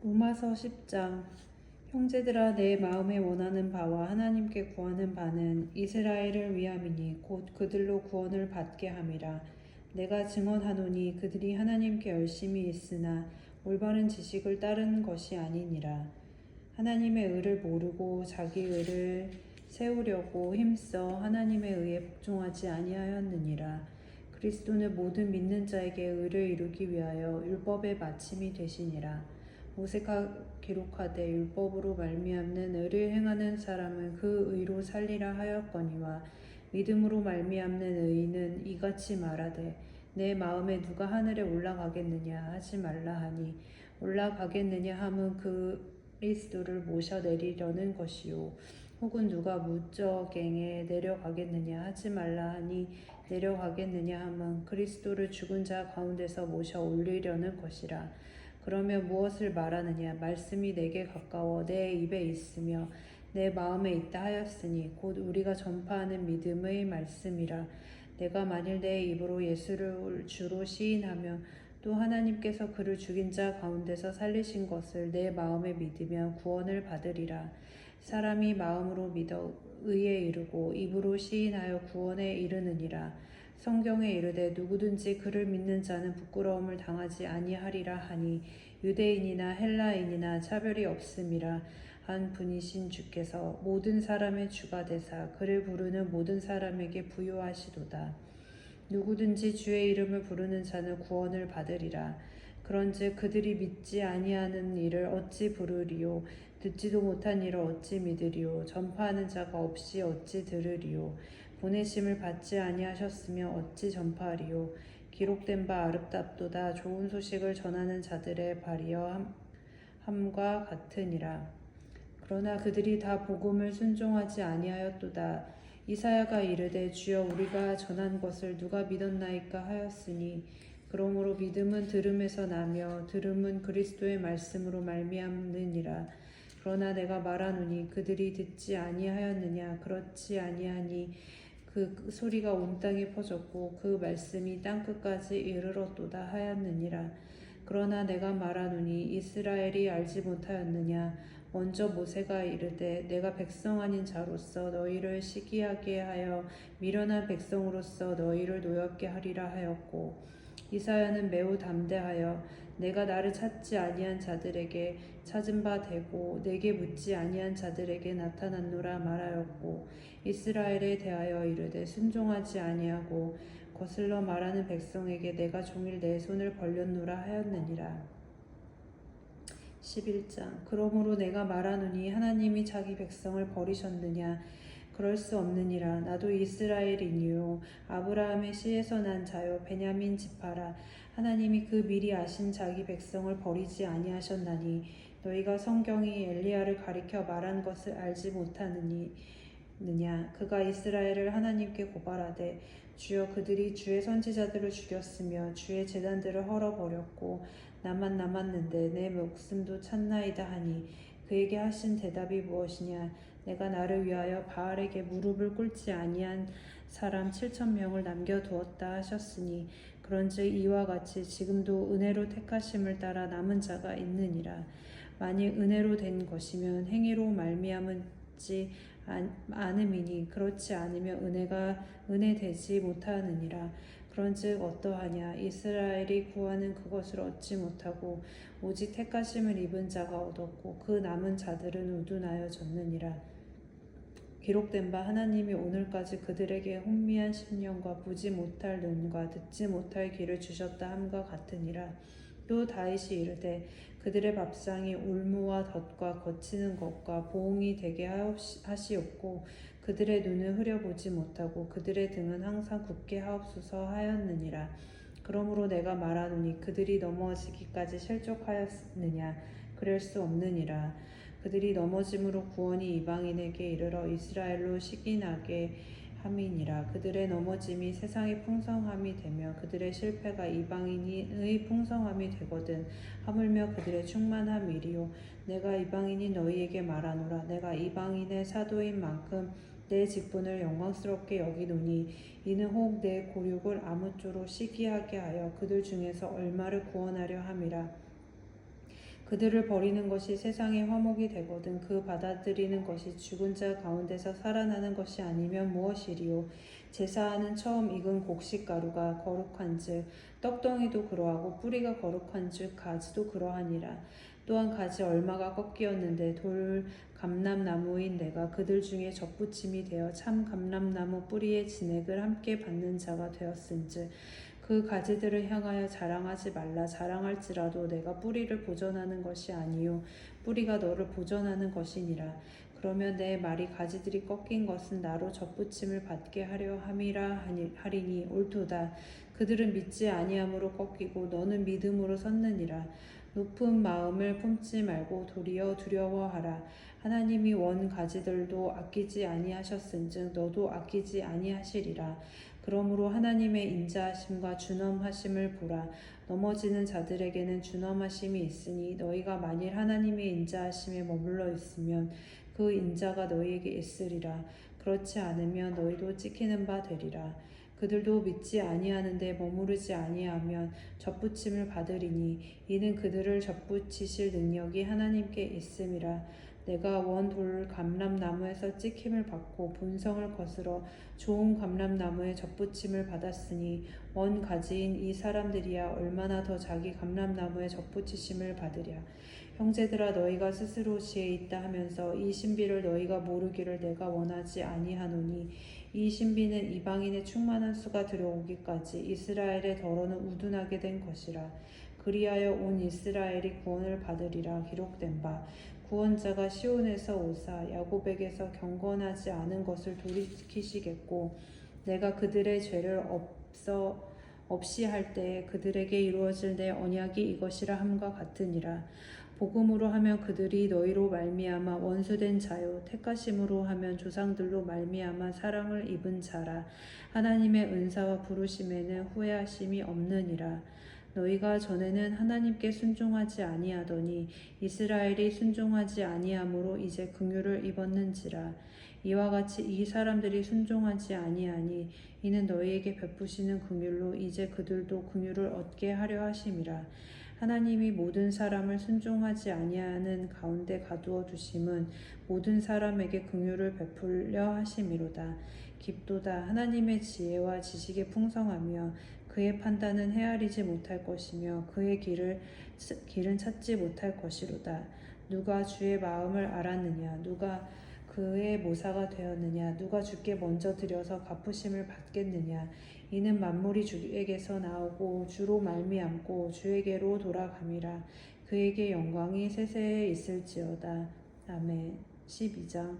로마서 10장. 형제들아, 내 마음에 원하는 바와 하나님께 구하는 바는 이스라엘을 위함이니 곧 그들로 구원을 받게 함이라. 내가 증언하노니 그들이 하나님께 열심히 있으나 올바른 지식을 따르는 것이 아니니라. 하나님의 의를 모르고 자기 의를 세우려고 힘써 하나님의 의에 복종하지 아니하였느니라. 그리스도는 모든 믿는 자에게 의를 이루기 위하여 율법의 마침이 되시니라. 모세가 기록하되 율법으로 말미암는 의를 행하는 사람은 그 의로 살리라 하였거니와 믿음으로 말미암는 의인은 이같이 말하되 내 마음에 누가 하늘에 올라가겠느냐 하지 말라 하니 올라가겠느냐 함은 그리스도를 모셔 내리려는 것이요 혹은 누가 무저갱에 내려가겠느냐 하지 말라 하니 내려가겠느냐 함은 그리스도를 죽은 자 가운데서 모셔 올리려는 것이라. 그러면 무엇을 말하느냐? 말씀이 내게 가까워 내 입에 있으며 내 마음에 있다 하였으니 곧 우리가 전파하는 믿음의 말씀이라. 내가 만일 내 입으로 예수를 주로 시인하며 또 하나님께서 그를 죽인 자 가운데서 살리신 것을 내 마음에 믿으면 구원을 받으리라. 사람이 마음으로 믿어 의에 이르고 입으로 시인하여 구원에 이르느니라. 성경에 이르되 누구든지 그를 믿는 자는 부끄러움을 당하지 아니하리라 하니 유대인이나 헬라인이나 차별이 없음이라. 한 분이신 주께서 모든 사람의 주가 되사 그를 부르는 모든 사람에게 부요하시도다. 누구든지 주의 이름을 부르는 자는 구원을 받으리라. 그런즉 그들이 믿지 아니하는 일을 어찌 부르리요? 듣지도 못한 일을 어찌 믿으리요? 전파하는 자가 없이 어찌 들으리요? 보내심을 받지 아니하셨으며 어찌 전파하리요? 기록된 바 아름답도다. 좋은 소식을 전하는 자들의 발이여 함과 같으니라. 그러나 그들이 다 복음을 순종하지 아니하였도다. 이사야가 이르되 주여 우리가 전한 것을 누가 믿었나이까 하였으니 그러므로 믿음은 들음에서 나며 들음은 그리스도의 말씀으로 말미암느니라. 그러나 내가 말하노니 그들이 듣지 아니하였느냐? 그렇지 아니하니 그 소리가 온 땅에 퍼졌고 그 말씀이 땅끝까지 이르렀도다 하였느니라. 그러나 내가 말하노니 이스라엘이 알지 못하였느냐? 먼저 모세가 이르되 내가 백성 아닌 자로서 너희를 시기하게 하여 미련한 백성으로서 너희를 노엽게 하리라 하였고 이사야는 매우 담대하여 내가 나를 찾지 아니한 자들에게 찾은 바 되고 내게 묻지 아니한 자들에게 나타났노라 말하였고 이스라엘에 대하여 이르되 순종하지 아니하고 거슬러 말하는 백성에게 내가 종일 내 손을 벌렸노라 하였느니라. 11장. 그러므로 내가 말하노니 하나님이 자기 백성을 버리셨느냐? 그럴 수 없느니라. 나도 이스라엘이니요 아브라함의 씨에서 난 자요 베냐민 지파라. 하나님이 그 미리 아신 자기 백성을 버리지 아니하셨나니 너희가 성경이 엘리야를 가리켜 말한 것을 알지 못하느냐? 그가 이스라엘을 하나님께 고발하되 주여 그들이 주의 선지자들을 죽였으며 주의 제단들을 헐어버렸고 나만 남았는데 내 목숨도 찼나이다 하니 그에게 하신 대답이 무엇이냐? 내가 나를 위하여 바알에게 무릎을 꿇지 아니한 사람 7,000명을 남겨두었다 하셨으니 그런즉 이와 같이 지금도 은혜로 택하심을 따라 남은 자가 있느니라. 만일 은혜로 된 것이면 행위로 말미암지 않음이니 그렇지 않으면 은혜가 은혜되지 못하느니라. 그런즉 어떠하냐? 이스라엘이 구하는 그것을 얻지 못하고 오직 택하심을 입은 자가 얻었고 그 남은 자들은 우둔하여졌느니라. 기록된 바 하나님이 오늘까지 그들에게 혼미한 심령과 보지 못할 눈과 듣지 못할 귀를 주셨다 함과 같으니라. 또 다윗이 이르되 그들의 밥상이 울무와 덫과 거치는 것과 보응이 되게 하시옵고 그들의 눈을 흐려보지 못하고 그들의 등은 항상 굳게 하옵소서 하였느니라. 그러므로 내가 말하노니 그들이 넘어지기까지 실족하였느냐? 그럴 수 없느니라. 그들이 넘어짐으로 구원이 이방인에게 이르러 이스라엘로 시기나게 함이니라. 그들의 넘어짐이 세상의 풍성함이 되며 그들의 실패가 이방인의 풍성함이 되거든 하물며 그들의 충만함이리요. 내가 이방인이 너희에게 말하노라. 내가 이방인의 사도인 만큼 내 직분을 영광스럽게 여기노니 이는 혹 내 고륙을 아무쪼록 시기하게 하여 그들 중에서 얼마를 구원하려 함이라. 그들을 버리는 것이 세상의 화목이 되거든 그 받아들이는 것이 죽은 자 가운데서 살아나는 것이 아니면 무엇이리요. 제사하는 처음 익은 곡식가루가 거룩한즉 떡덩이도 그러하고 뿌리가 거룩한즉 가지도 그러하니라. 또한 가지 얼마가 꺾이었는데 돌 감람나무인 내가 그들 중에 접붙임이 되어 참 감람나무 뿌리의 진액을 함께 받는 자가 되었은즉 그 가지들을 향하여 자랑하지 말라. 자랑할지라도 내가 뿌리를 보전하는 것이 아니요 뿌리가 너를 보전하는 것이니라. 그러면 내 말이 가지들이 꺾인 것은 나로 접붙임을 받게 하려 함이라 하리니 옳도다. 그들은 믿지 아니함으로 꺾이고 너는 믿음으로 섰느니라. 높은 마음을 품지 말고 도리어 두려워하라. 하나님이 원 가지들도 아끼지 아니하셨은즉 너도 아끼지 아니하시리라. 그러므로 하나님의 인자하심과 준엄하심을 보라. 넘어지는 자들에게는 준엄하심이 있으니 너희가 만일 하나님의 인자하심에 머물러 있으면 그 인자가 너희에게 있으리라. 그렇지 않으면 너희도 찍히는 바 되리라. 그들도 믿지 아니하는데 머무르지 아니하면 접붙임을 받으리니 이는 그들을 접붙이실 능력이 하나님께 있음이라. 내가 원 돌 감람나무에서 찍힘을 받고 본성을 거스러 좋은 감람나무에 접붙임을 받았으니 원 가지인 이 사람들이야 얼마나 더 자기 감람나무에 접붙이심을 받으랴. 형제들아 너희가 스스로 지혜 있다 하면서 이 신비를 너희가 모르기를 내가 원하지 아니하노니 이 신비는 이방인의 충만한 수가 들어오기까지 이스라엘의 더러는 우둔하게 된 것이라. 그리하여 온 이스라엘이 구원을 받으리라. 기록된 바 구원자가 시온에서 오사 야곱에게서 경건하지 않은 것을 돌이키시겠고 내가 그들의 죄를 없이 할 때에 그들에게 이루어질 내 언약이 이것이라 함과 같으니라. 복음으로 하면 그들이 너희로 말미암아 원수된 자요 택하심으로 하면 조상들로 말미암아 사랑을 입은 자라. 하나님의 은사와 부르심에는 후회하심이 없느니라. 너희가 전에는 하나님께 순종하지 아니하더니 이스라엘이 순종하지 아니함으로 이제 긍휼을 입었는지라. 이와 같이 이 사람들이 순종하지 아니하니 이는 너희에게 베푸시는 긍휼로 이제 그들도 긍휼을 얻게 하려 하심이라. 하나님이 모든 사람을 순종하지 아니하는 가운데 가두어 두심은 모든 사람에게 긍휼을 베풀려 하심이로다. 깊도다. 하나님의 지혜와 지식이 풍성하며 그의 판단은 헤아리지 못할 것이며 그의 길은 찾지 못할 것이로다. 누가 주의 마음을 알았느냐? 누가 그의 모사가 되었느냐? 누가 주께 먼저 드려서 갚으심을 받겠느냐? 이는 만물이 주에게서 나오고 주로 말미암고 주에게로 돌아감이라. 그에게 영광이 세세에 있을지어다. 아멘. 12장.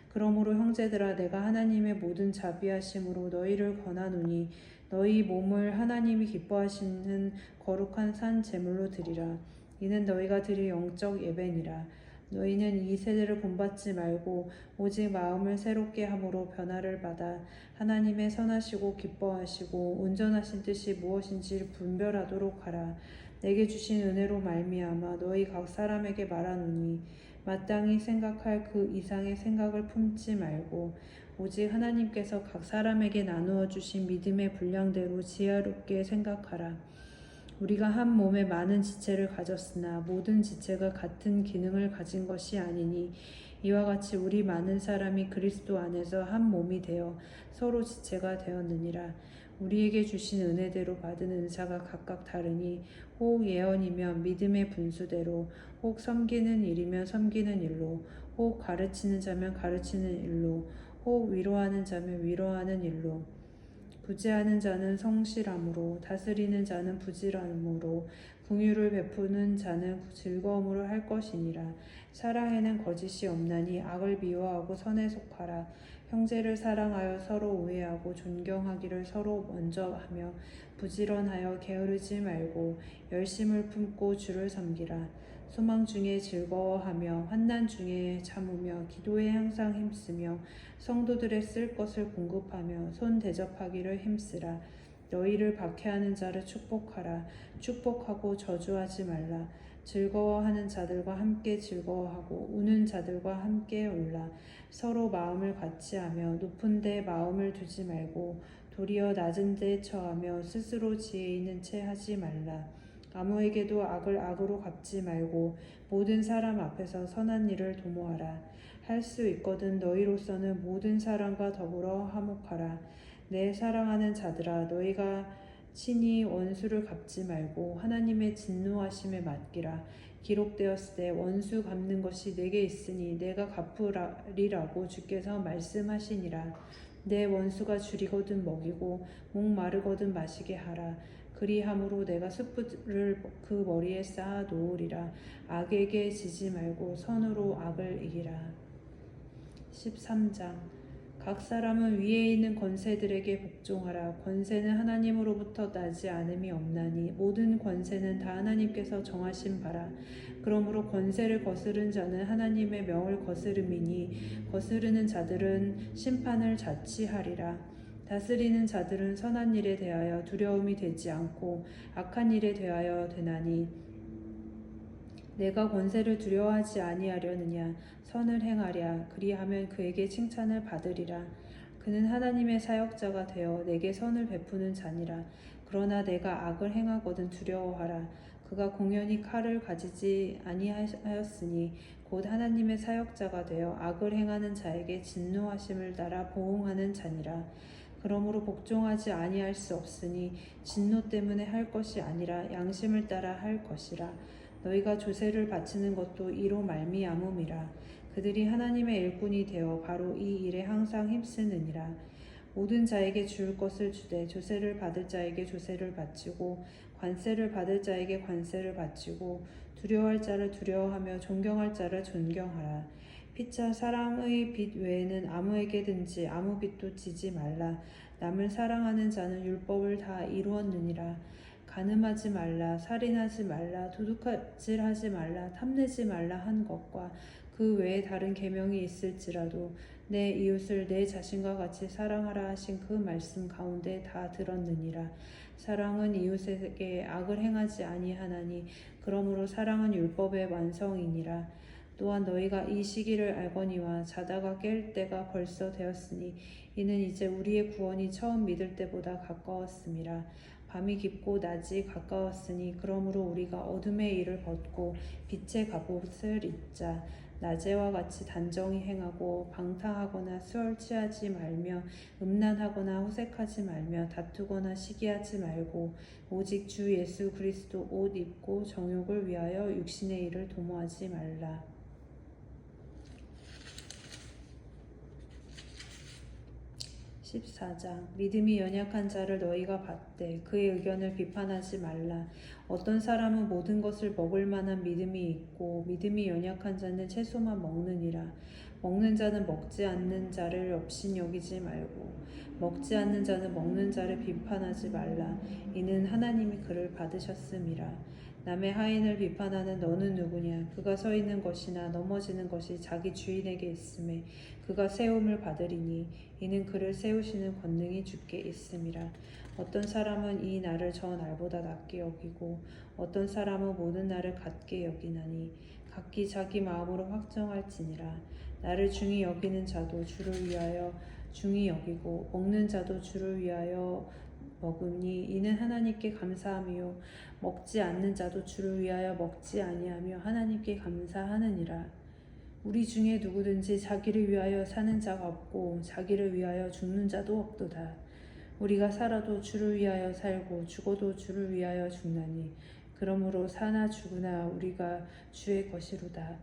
그러므로 형제들아 내가 하나님의 모든 자비하심으로 너희를 권하노니 너희 몸을 하나님이 기뻐하시는 거룩한 산 제물로 드리라. 이는 너희가 드릴 영적 예배니라. 너희는 이 세대를 본받지 말고 오직 마음을 새롭게 함으로 변화를 받아 하나님의 선하시고 기뻐하시고 온전하신 뜻이 무엇인지 분별하도록 하라. 내게 주신 은혜로 말미암아 너희 각 사람에게 말하노니 마땅히 생각할 그 이상의 생각을 품지 말고 오직 하나님께서 각 사람에게 나누어 주신 믿음의 분량대로 지혜롭게 생각하라. 우리가 한 몸에 많은 지체를 가졌으나 모든 지체가 같은 기능을 가진 것이 아니니 이와 같이 우리 많은 사람이 그리스도 안에서 한 몸이 되어 서로 지체가 되었느니라. 우리에게 주신 은혜대로 받은 은사가 각각 다르니 혹 예언이면 믿음의 분수대로, 혹 섬기는 일이면 섬기는 일로, 혹 가르치는 자면 가르치는 일로, 혹 위로하는 자면 위로하는 일로, 부지하는 자는 성실함으로, 다스리는 자는 부지런함으로, 긍휼을 베푸는 자는 즐거움으로 할 것이니라. 사랑에는 거짓이 없나니 악을 미워하고 선에 속하라. 형제를 사랑하여 서로 우애하고 존경하기를 서로 먼저 하며 부지런하여 게으르지 말고 열심을 품고 주를 섬기라. 소망 중에 즐거워하며 환난 중에 참으며 기도에 항상 힘쓰며 성도들의 쓸 것을 공급하며 손 대접하기를 힘쓰라. 너희를 박해하는 자를 축복하라. 축복하고 저주하지 말라. 즐거워하는 자들과 함께 즐거워하고 우는 자들과 함께 울라. 서로 마음을 같이하며 높은 데 마음을 두지 말고 도리어 낮은 데 처하며 스스로 지혜 있는 채 하지 말라. 아무에게도 악을 악으로 갚지 말고 모든 사람 앞에서 선한 일을 도모하라. 할 수 있거든 너희로서는 모든 사람과 더불어 화목하라. 내 사랑하는 자들아, 너희가 친히 원수를 갚지 말고 하나님의 진노하심에 맡기라. 기록되었을 때 원수 갚는 것이 내게 있으니 내가 갚으리라고 주께서 말씀하시니라. 내 원수가 줄이거든 먹이고 목마르거든 마시게 하라. 그리함으로 내가 숯불을 그 머리에 쌓아 놓으리라. 악에게 지지 말고 선으로 악을 이기라. 13장. 각 사람은 위에 있는 권세들에게 복종하라. 권세는 하나님으로부터 나지 않음이 없나니 모든 권세는 다 하나님께서 정하신 바라. 그러므로 권세를 거스른 자는 하나님의 명을 거스름이니 거스르는 자들은 심판을 자취하리라. 다스리는 자들은 선한 일에 대하여 두려움이 되지 않고 악한 일에 대하여 되나니 내가 권세를 두려워하지 아니하려느냐. 선을 행하랴. 그리하면 그에게 칭찬을 받으리라. 그는 하나님의 사역자가 되어 내게 선을 베푸는 자니라. 그러나 내가 악을 행하거든 두려워하라. 그가 공연히 칼을 가지지 아니하였으니 곧 하나님의 사역자가 되어 악을 행하는 자에게 진노하심을 따라 보응하는 자니라. 그러므로 복종하지 아니할 수 없으니 진노 때문에 할 것이 아니라 양심을 따라 할 것이라. 너희가 조세를 바치는 것도 이로 말미암음이라. 그들이 하나님의 일꾼이 되어 바로 이 일에 항상 힘쓰느니라. 모든 자에게 줄 것을 주되 조세를 받을 자에게 조세를 바치고 관세를 받을 자에게 관세를 바치고 두려워할 자를 두려워하며 존경할 자를 존경하라. 피차 사랑의 빚 외에는 아무에게든지 아무 빚도 지지 말라. 남을 사랑하는 자는 율법을 다 이루었느니라. 간음하지 말라, 살인하지 말라, 도둑질하지 말라, 탐내지 말라 한 것과 그 외에 다른 계명이 있을지라도 내 이웃을 내 자신과 같이 사랑하라 하신 그 말씀 가운데 다 들었느니라. 사랑은 이웃에게 악을 행하지 아니하나니 그러므로 사랑은 율법의 완성이니라. 또한 너희가 이 시기를 알거니와 자다가 깰 때가 벌써 되었으니 이는 이제 우리의 구원이 처음 믿을 때보다 가까웠음이라. 밤이 깊고 낮이 가까웠으니 그러므로 우리가 어둠의 일을 벗고 빛의 갑옷을 입자. 낮에와 같이 단정히 행하고 방탕하거나 수월 취하지 말며 음란하거나 호색하지 말며 다투거나 시기하지 말고 오직 주 예수 그리스도 옷 입고 정욕을 위하여 육신의 일을 도모하지 말라. 14장. 믿음이 연약한 자를 너희가 받되 그의 의견을 비판하지 말라. 어떤 사람은 모든 것을 먹을 만한 믿음이 있고 믿음이 연약한 자는 채소만 먹느니라. 먹는 자는 먹지 않는 자를 업신여기지 말고 먹지 않는 자는 먹는 자를 비판하지 말라. 이는 하나님이 그를 받으셨음이라. 남의 하인을 비판하는 너는 누구냐? 그가 서 있는 것이나 넘어지는 것이 자기 주인에게 있음에 그가 세움을 받으리니 이는 그를 세우시는 권능이 주께 있음이라. 어떤 사람은 이 날을 저 날보다 낮게 여기고 어떤 사람은 모든 날을 같게 여기나니 각기 자기 마음으로 확정할지니라. 나를 중히 여기는 자도 주를 위하여 중히 여기고 먹는 자도 주를 위하여 먹으니 이는 하나님께 감사함이요 먹지 않는 자도 주를 위하여 먹지 아니하며 하나님께 감사하느니라. 우리 중에 누구든지 자기를 위하여 사는 자가 없고 자기를 위하여 죽는 자도 없도다. 우리가 살아도 주를 위하여 살고 죽어도 주를 위하여 죽나니 그러므로 사나 죽으나 우리가 주의 것이로다.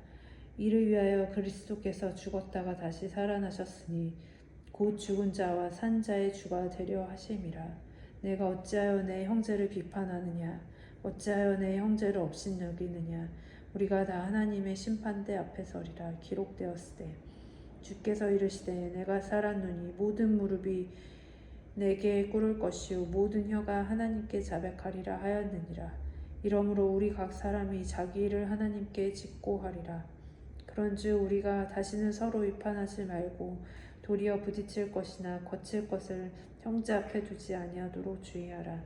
이를 위하여 그리스도께서 죽었다가 다시 살아나셨으니 곧 죽은 자와 산 자의 주가 되려 하심이라. 내가 어찌하여 내 형제를 비판하느냐? 어찌하여 내 형제를 업신여기느냐? 우리가 다 하나님의 심판대 앞에 서리라. 기록되었을 때 주께서 이르시되 내가 살았노니 모든 무릎이 내게 꿇을 것이요 모든 혀가 하나님께 자백하리라 하였느니라. 이러므로 우리 각 사람이 자기 일을 하나님께 직고하리라. 그런즉 우리가 다시는 서로 비판하지 말고 도리어 부딪힐 것이나 거칠 것을 형제 앞에 두지 아니하도록 주의하라.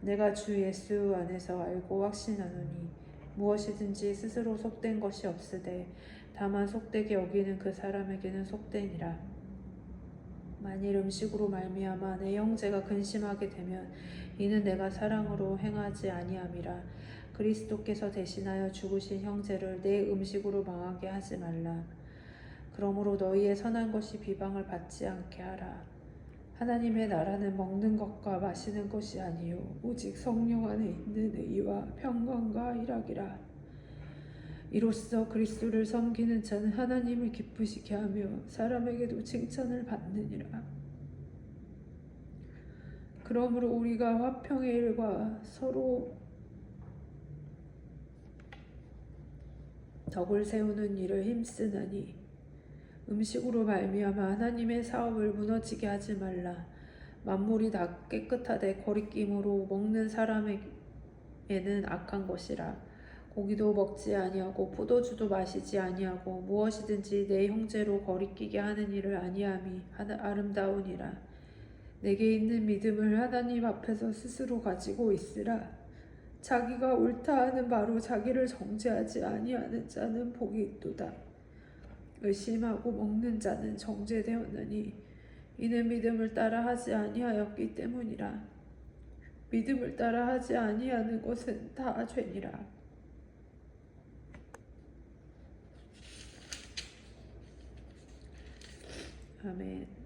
내가 주 예수 안에서 알고 확신하노니 무엇이든지 스스로 속된 것이 없으되 다만 속되게 여기는 그 사람에게는 속되니라. 만일 음식으로 말미암아 내 형제가 근심하게 되면 이는 내가 사랑으로 행하지 아니함이라. 그리스도께서 대신하여 죽으신 형제를 내 음식으로 망하게 하지 말라. 그러므로 너희의 선한 것이 비방을 받지 않게 하라. 하나님의 나라는 먹는 것과 마시는 것이 아니요 오직 성령 안에 있는 의와 평강과 희락이라. 이로써 그리스도를 섬기는 자는 하나님을 기쁘시게 하며 사람에게도 칭찬을 받느니라. 그러므로 우리가 화평의 일과 서로 덕을 세우는 일을 힘쓰나니 음식으로 말미암아 하나님의 사업을 무너지게 하지 말라. 만물이 다 깨끗하되 거리낌으로 먹는 사람에게는 악한 것이라. 고기도 먹지 아니하고 포도주도 마시지 아니하고 무엇이든지 내 형제로 거리끼게 하는 일을 아니함이 아름다우니라. 내게 있는 믿음을 하나님 앞에서 스스로 가지고 있으라. 자기가 옳다 하는 바로 자기를 정죄하지 아니하는 자는 복이 있도다. 의심하고 먹는 자는 정죄되었느니 이는 믿음을 따라 하지 아니하였기 때문이라. 믿음을 따라 하지 아니하는 것은 다 죄니라. 아멘.